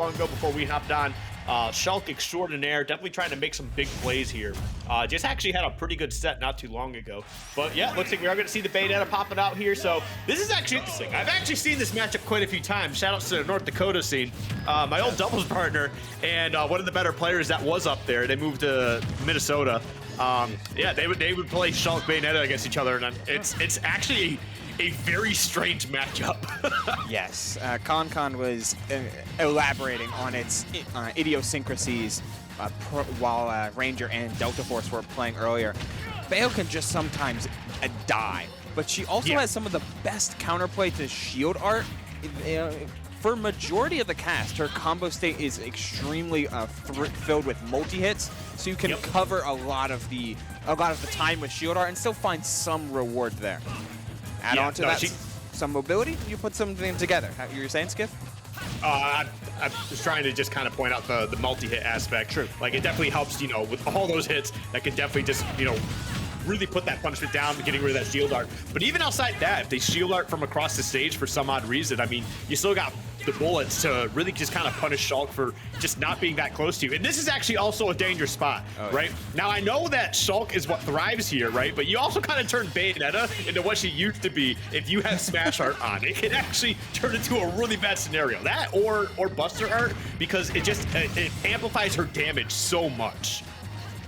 long ago before we hopped on. Shulk extraordinaire, definitely trying to make some big plays here. Just actually had a pretty good set not too long ago. But yeah, looks like we are going to see the Bayonetta popping out here. So this is actually interesting. I've actually seen this matchup quite a few times. Shout outs to the North Dakota scene. My old doubles partner and one of the better players that was up there. They moved to Minnesota. Yeah, they would play Shulk Bayonetta against each other, and it's actually a very strange matchup. Yes, ConCon was elaborating on its idiosyncrasies while Ranger and Delta Force were playing earlier. Bayo can just sometimes die, but she also has some of the best counterplay to shield art. For majority of the cast, her combo state is extremely filled with multi-hits, so you can cover a lot of the time with shield art and still find some reward there. Add on to that some mobility, you put something together. You were saying, Skiff? I was trying to just kind of point out the multi-hit aspect. True. Like, it definitely helps, with all those hits, that can definitely just, really put that punishment down, getting rid of that shield art. But even outside that, if they shield art from across the stage for some odd reason, I mean, you still got the bullets to really just kind of punish Shulk for just not being that close to you. And this is actually also a dangerous spot, right? Now, I know that Shulk is what thrives here, right? But you also kind of turn Bayonetta into what she used to be if you have Smash Art on. It can actually turn into a really bad scenario. That or Buster Art, because it amplifies her damage so much.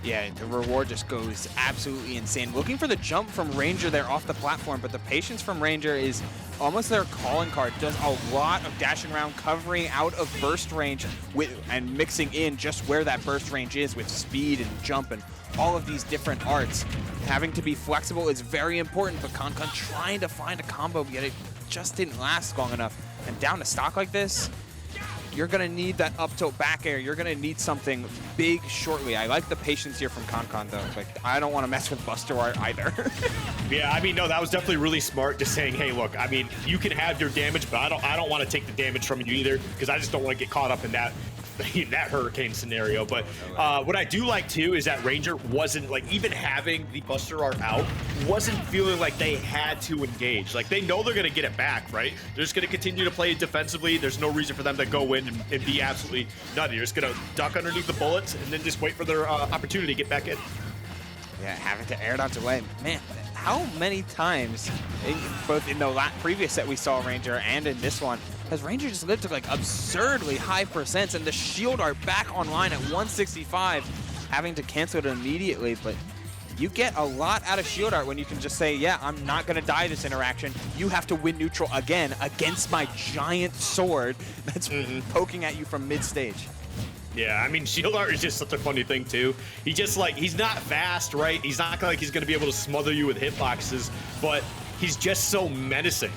Yeah, the reward just goes absolutely insane. Looking for the jump from Ranger there off the platform, but the patience from Ranger is almost their calling card. Does a lot of dashing around, covering out of burst range and mixing in just where that burst range is with speed and jump and all of these different arts. Having to be flexible is very important, but ConCon trying to find a combo, yet it just didn't last long enough. And down to stock like this, you're going to need that up tilt back air. You're going to need something big shortly. I like the patience here from ConCon, though. Like, I don't want to mess with Buster Art either. Yeah, I mean, no, that was definitely really smart, just saying, hey, look, I mean, you can have your damage, but I don't want to take the damage from you either, because I just don't want to get caught up in that hurricane scenario. But what I do like too is that Ranger wasn't, like, even having the Buster Art out, wasn't feeling like they had to engage. Like, they know they're going to get it back, right? They're just going to continue to play defensively. There's no reason for them to go in and be absolutely nutty. They're just going to duck underneath the bullets and then just wait for their opportunity to get back in. Yeah, having to air dodge away. Man, how many times, both in the previous set we saw Ranger and in this one, has Ranger just lived to like absurdly high percents, and the shield art back online at 165, having to cancel it immediately. But you get a lot out of shield art when you can just say, yeah, I'm not going to die this interaction. You have to win neutral again against my giant sword that's poking at you from mid-stage. Yeah, I mean, shield art is just such a funny thing too. He just, like, he's not fast, right? He's not like he's going to be able to smother you with hitboxes, but he's just so menacing.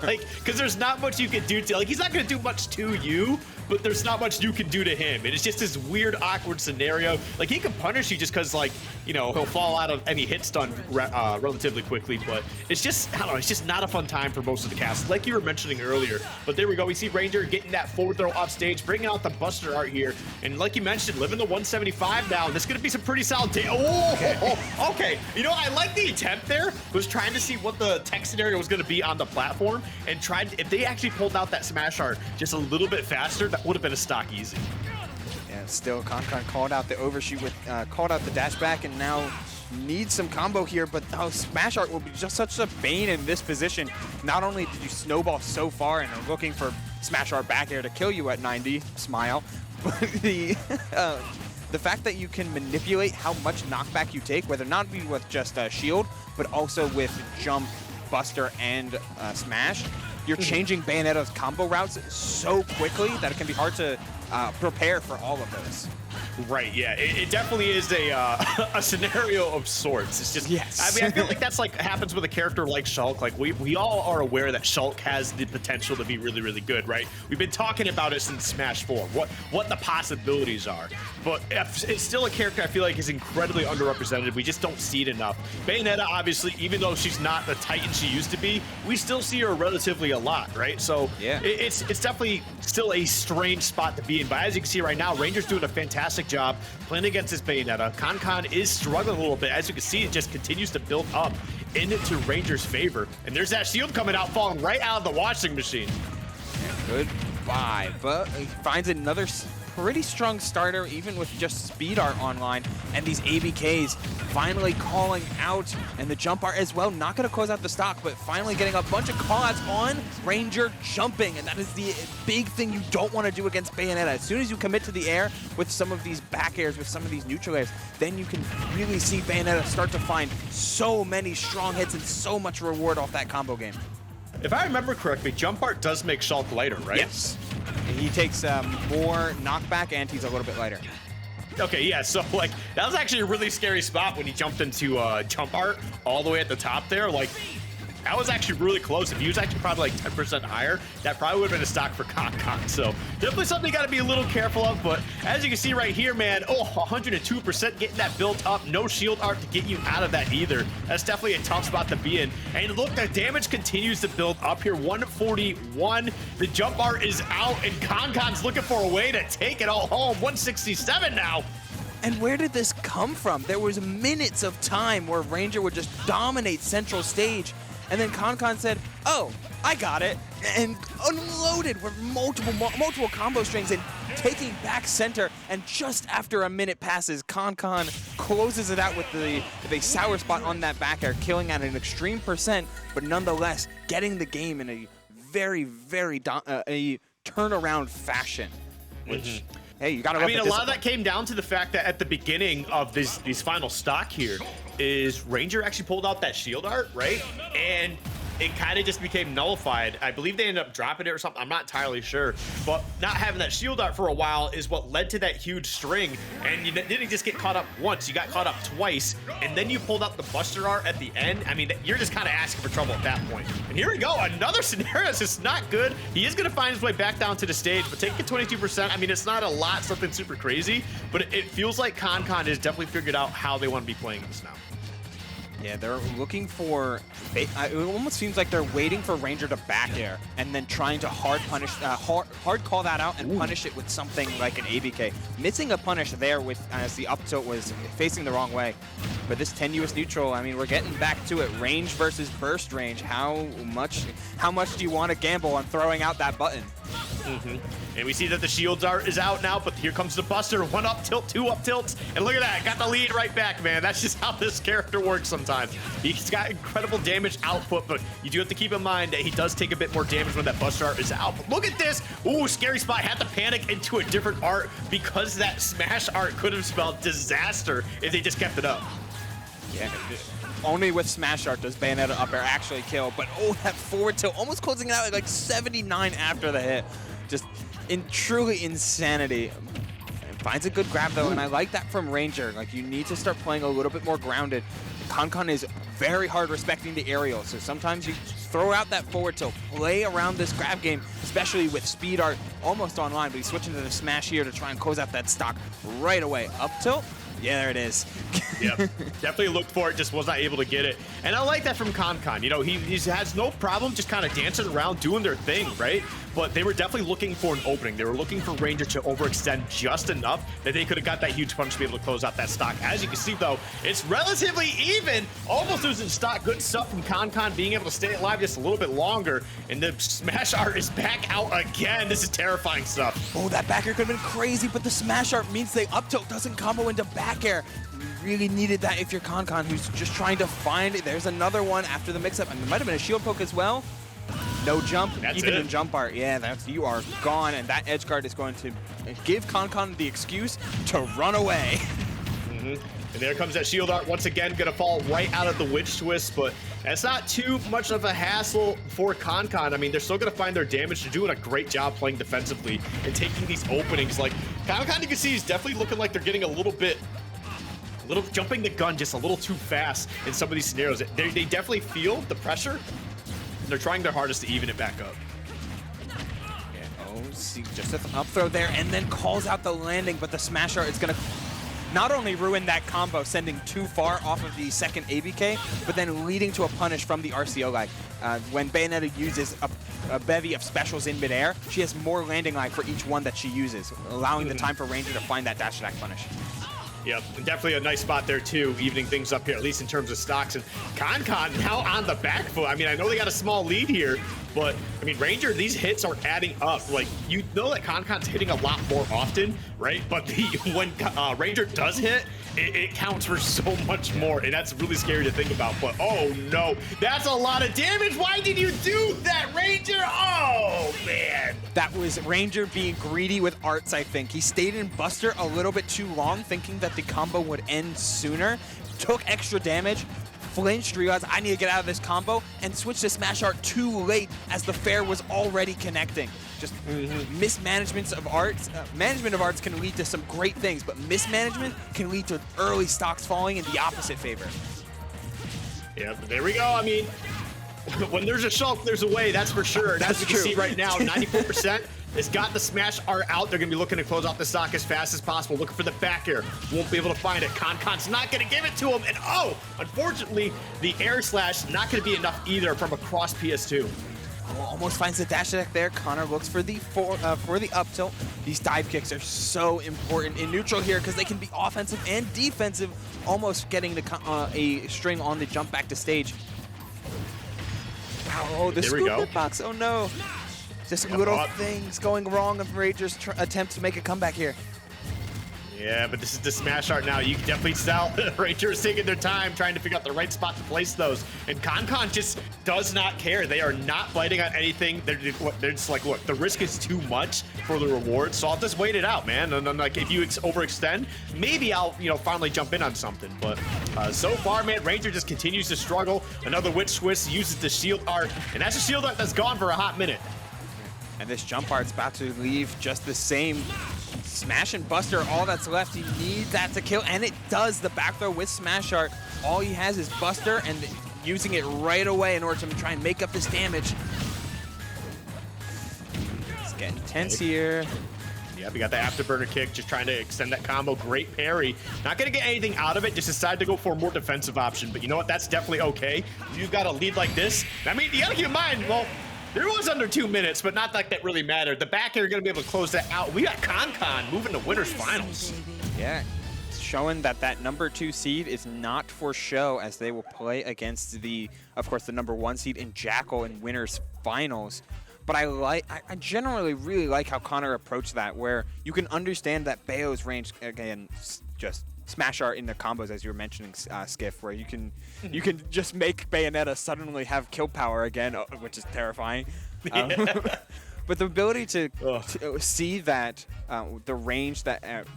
Like, because there's not much you can do to, like, he's not going to do much to you, but there's not much you can do to him. And it's just this weird, awkward scenario. Like, he can punish you just because, like, he'll fall out of any hit stun relatively quickly. But it's just, I don't know, it's just not a fun time for most of the cast, like you were mentioning earlier. But there we go. We see Ranger getting that forward throw off stage, bringing out the Buster Art here. And like you mentioned, living the 175 now. This is going to be some pretty solid okay. I like the attempt there. Was trying to see what the tech scenario was going to be on the platform, and if they actually pulled out that Smash Art just a little bit faster, that would have been a stock easy. Yeah, still ConCon called out the overshoot with called out the dash back, and now needs some combo here, but Smash Art will be just such a bane in this position. Not only did you snowball so far and are looking for Smash Art back air to kill you at 90, smile, but the fact that you can manipulate how much knockback you take, whether not be with just shield, but also with jump, buster, and smash, you're changing Bayonetta's combo routes so quickly that it can be hard to prepare for all of those. Right, yeah, it definitely is a scenario of sorts. It's just, I mean, I feel like that's like happens with a character like Shulk. Like, we all are aware that Shulk has the potential to be really, really good, right? We've been talking about it since Smash 4, what the possibilities are. But it's still a character I feel like is incredibly underrepresented. We just don't see it enough. Bayonetta, obviously, even though she's not the Titan she used to be, we still see her relatively a lot, right? So yeah, it's definitely still a strange spot to be in. But as you can see right now, Ranger's doing a fantastic job playing against this Bayonetta. ConCon is struggling a little bit. As you can see, it just continues to build up into Ranger's favor. And there's that shield coming out, falling right out of the washing machine. Yeah, by, but he finds another pretty strong starter, even with just speed art online, and these ABKs finally calling out, and the jump art as well, not going to close out the stock, but finally getting a bunch of callouts on Ranger jumping, and that is the big thing you don't want to do against Bayonetta. As soon as you commit to the air with some of these back airs, with some of these neutral airs, then you can really see Bayonetta start to find so many strong hits and so much reward off that combo game. If I remember correctly, jump art does make Shulk lighter, right? Yes. He takes more knockback, and he's a little bit lighter. Okay, yeah, so like that was actually a really scary spot when he jumped into jump art all the way at the top there. Like, that was actually really close. If he was actually probably like 10% higher, that probably would have been a stock for ConCon. So definitely something you got to be a little careful of. But as you can see right here, man, 102% getting that built up. No shield art to get you out of that either. That's definitely a tough spot to be in. And look, the damage continues to build up here. 141. The jump art is out, and ConCon's looking for a way to take it all home. 167 now. And where did this come from? There was minutes of time where Ranger would just dominate central stage, and then ConCon said, oh, I got it, and unloaded with multiple combo strings and taking back center. And just after a minute passes, ConCon closes it out with the sour spot on that back air, killing at an extreme percent, but nonetheless getting the game in a very, very a turnaround fashion, which... Hey, you gotta. I mean, a lot of that came down to the fact that at the beginning of these final stock here, is Ranger actually pulled out that shield art, right? And it kind of just became nullified. I believe they ended up dropping it or something. I'm not entirely sure. But not having that shield art for a while is what led to that huge string. And you didn't just get caught up once, you got caught up twice. And then you pulled out the Buster art at the end. I mean, you're just kind of asking for trouble at that point. And here we go, another scenario that's just not good. He is going to find his way back down to the stage, but taking 22%, I mean, it's not a lot, something super crazy, but it feels like ConCon has definitely figured out how they want to be playing this now. Yeah, they're looking for, it almost seems like they're waiting for Ranger to back air and then trying to hard call that out and punish it with something like an ABK. Missing a punish there with as the up tilt was facing the wrong way. But this tenuous neutral, I mean, we're getting back to it. Range versus burst range. How much do you want to gamble on throwing out that button? And we see that the shields is out now, but here comes the Buster. 1 up tilt, 2 up tilts, and look at that, got the lead right back, man. That's just how this character works sometimes. He's got incredible damage output, but you do have to keep in mind that he does take a bit more damage when that Buster art is out. But look at this. Ooh, scary spot. Had to panic into a different art because that smash art could have spelled disaster if they just kept it up. Yeah, only with smash art does Bayonetta up air actually kill, but oh, that forward tilt, almost closing it out at like 79 after the hit. Just truly insanity. And finds a good grab though, and I like that from Ranger. Like, you need to start playing a little bit more grounded. ConCon is very hard respecting the aerial, so sometimes you throw out that forward tilt, play around this grab game, especially with speed art almost online, but he's switching to the smash here to try and close out that stock right away. Up tilt? Yeah, there it is. Yep, definitely looked for it, just was not able to get it. And I like that from ConCon. You know, he has no problem just kind of dancing around, doing their thing, right? But they were definitely looking for an opening. They were looking for Ranger to overextend just enough that they could have got that huge punch to be able to close out that stock. As you can see, though, it's relatively even. Almost losing stock. Good stuff from ConCon, being able to stay alive just a little bit longer. And the smash art is back out again. This is terrifying stuff. Oh, that back air could have been crazy, but the smash art means the up tilt doesn't combo into back air. You really needed that if you're ConCon, who's just trying to find it. There's another one after the mix-up. And there might have been a shield poke as well. No jump, that's even it. in jump art. Yeah, you are gone, and that edge guard is going to give ConCon the excuse to run away. And there comes that shield art once again, gonna fall right out of the witch twist, but that's not too much of a hassle for ConCon. I mean, they're still gonna find their damage. They're doing a great job playing defensively and taking these openings. Like, ConCon, you can see, is definitely looking like they're getting a little jumping the gun just a little too fast in some of these scenarios. They definitely feel the pressure. They're trying their hardest to even it back up. Yeah, oh, see, just an up throw there, and then calls out the landing, but the smash art is gonna not only ruin that combo, sending too far off of the second ABK, but then leading to a punish from the RCO guy. When Bayonetta uses a bevy of specials in midair, she has more landing lag for each one that she uses, allowing the time for Ranger to find that dash attack punish. Yep, and definitely a nice spot there too, evening things up here, at least in terms of stocks. And ConCon now on the back foot. I mean, I know they got a small lead here, But I mean, Ranger, these hits are adding up. Like, you know that ConCon's hitting a lot more often, right? But when Ranger does hit, it counts for so much more, and that's really scary to think about. But oh no, that's a lot of damage. Why did you do that, Ranger? Oh man. That was Ranger being greedy with arts, I think. He stayed in Buster a little bit too long, thinking that the combo would end sooner, took extra damage, flinched, realized I need to get out of this combo, and switched to Smash Art too late as the fair was already connecting. Just mismanagements of arts. Management of arts can lead to some great things, but mismanagement can lead to early stocks falling in the opposite favor. Yeah, but there we go. I mean, when there's a Shulk, there's a way, that's for sure. And as you can see right now, 94% has got the Smash Art out. They're going to be looking to close off the stock as fast as possible, looking for the back air. Won't be able to find it. ConCon's not going to give it to him. And oh, unfortunately, the air slash not going to be enough either from across PS2. Oh, almost finds the dash attack there. Connor looks for the up tilt. These dive kicks are so important in neutral here because they can be offensive and defensive, almost getting a string on the jump back to stage. Oh, the scoop hitbox. Oh no. Just little things going wrong of Ranger's attempt to make a comeback here. Yeah, but this is the Smash Art now. You can definitely tell Ranger is taking their time trying to figure out the right spot to place those. And ConCon just does not care. They are not biting on anything. They're just like, look, the risk is too much for the reward, so I'll just wait it out, man. And then, like, if you overextend, maybe I'll, finally jump in on something. But so far, man, Ranger just continues to struggle. Another Witch Swiss uses the Shield Art, and that's a Shield Art that's gone for a hot minute. And this jump art's about to leave just the same. Smash and Buster, all that's left. He needs that to kill, and it does. The back throw with Smash Art. All he has is Buster, and using it right away in order to try and make up this damage. It's getting tense here. Yeah, we got the afterburner kick, just trying to extend that combo. Great parry. Not going to get anything out of it, just decided to go for a more defensive option. But you know what? That's definitely okay. You've got a lead like this. I mean, you got to keep in mind, well, there was under 2 minutes, but not like that really mattered. The back air are going to be able to close that out. We got ConCon moving to winners finals. Yeah, it's showing that that #2 seed is not for show as they will play against of course, the #1 seed in Jackal in winners finals. But I generally really like how Connor approached that, where you can understand that Bayo's range, again, just Smash Art in the combos, as you were mentioning, Skiff, where you can just make Bayonetta suddenly have kill power again, which is terrifying. But the ability to see that the range that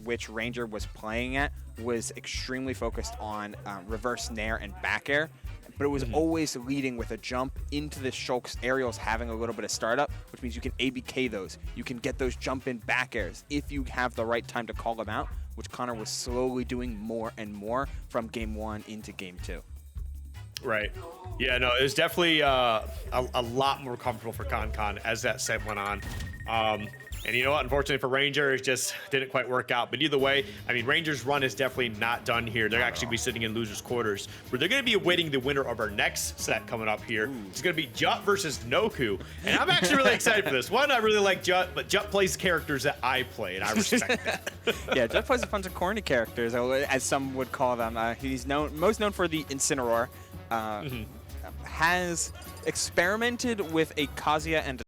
which Ranger was playing at was extremely focused on reverse nair and back air, but it was always leading with a jump into the Shulk's aerials having a little bit of startup, which means you can ABK those. You can get those jump in back airs if you have the right time to call them out, which Connor was slowly doing more and more from game 1 into game 2. Right. Yeah, no, it was definitely a lot more comfortable for ConCon as that set went on. And you know what? Unfortunately for Ranger, it just didn't quite work out. But either way, I mean, Ranger's run is definitely not done here. They're actually be sitting in losers' quarters, where they're going to be awaiting the winner of our next set coming up here. It's going to be Jut versus Noku. And I'm actually really excited for this. One, I really like Jut, but Jut plays characters that I play, and I respect that. Yeah, Jut plays a bunch of corny characters, as some would call them. He's most known for the Incineroar. Has experimented with a Kazuya and